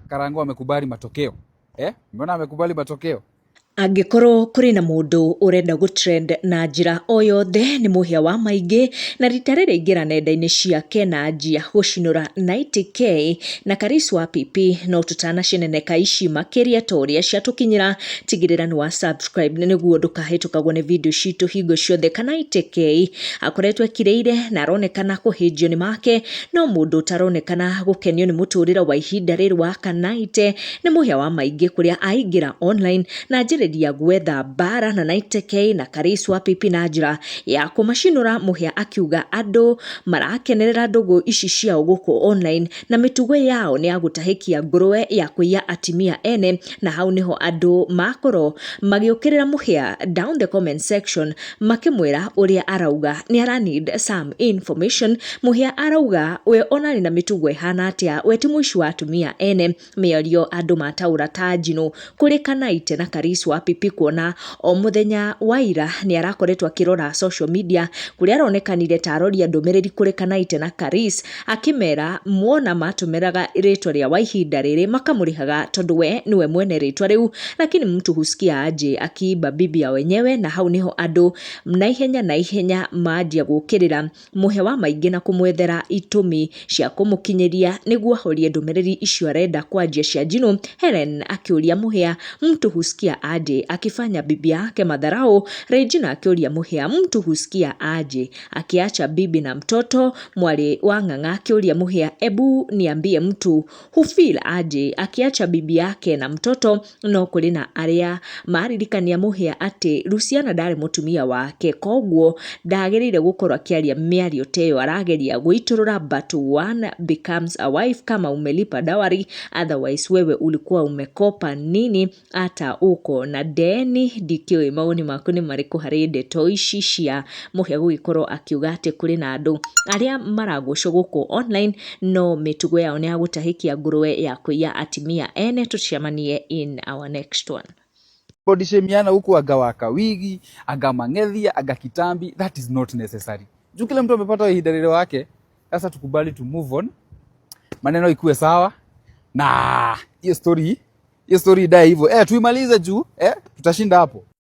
Karang'o amekubali matokeo. Mbona amekubali matokeo? Angikorwo kuri na mundu urenda gutrend na njira o yothe ni muhia wa maingi na rita riri ingira nenda-ini ciake na anjia gucinura 90k na Karis wa Pipi no tutanacineneka ici makiria toria ciatukinyira tigirira ni wa subscribe niguo ndukahitũkagwo ni video citu hingo ciothe. Kana 90k akoretwo ekireire na aronekana kuhinjio ni make no mundu utaronekana gukenio ni muturira wa ihinda riri wa Kanaite ni muhia wa maingi kuria aingira online na njira ya gwetha bara na 90k na Karis wa Pipi na njira ya kumacinura. Muhia akiuga andu marakenerera ndugu ici ciao guku online na mitugo yao ni agutahikia ngurwe ya kuiya atimia ene, na hau niho andu makoro magiukirira muhia down the comment section makimwira uria arauga ni ara need some information. Muhia arauga we onani na mitugo hana atia we ti muici wa atumia ene. Mĩario andu mataura ta njino kuri Kanaite na Karis wa Pipi kuona o muthenya wa ira ni arakoretwo akirora social media kuria aronekanire taroria ndumiriri kuri Kanaite na Karis akimera muona matumiraga ritwa ria wa ihinda riri makamurihaga tondu we niwe mwene ritwa riu, lakini mtu husikia aje akiiba bibia wenyewe. Na hau niho andu na ihenya manjia gukirira muhe wa maingi na kumwethera itumi cia kumukinyiria niguo horie ndumiriri icio arenda kwanjia cia njino. Helen akiuria muhia mtu husikia aje akifanya bibi yake madharau. Regina akiuria muhia mtu husikia aje akiacha bibi na mtoto. Mwali wa Ng'ang'a akiuria muhia ebu niambie mtu hufeel aje akiacha bibi yake na mtoto. No kuri na aria maririkania muhia ati Luciana ndari mutumia wake koguo ndagirire gukorwo akiaria miario teyo arageria guiturura, but one becomes a wife kama umelipa dowry, otherwise wewe ulikuwa umekopa nini hata uko na deni. Ndikioi maoni maku ni mariku hari ndeto ici cia muhia gugikorwo akiuga ati kuri na andu aria maragucwo guku online no mitugo yao ni agutahikia ngurwe ya kuiya atimia ene. Tucemanie in our next one. Body shame huku agawaka wigi, agamang'ethia, agakitambi, that is not necessary. Juu kila mtu amepata ihinda wake, sasa tukubali to move on. Maneno ikuwe sawa na hiyo story dai hivyo. Tuimalize juu, tutashinda hapo.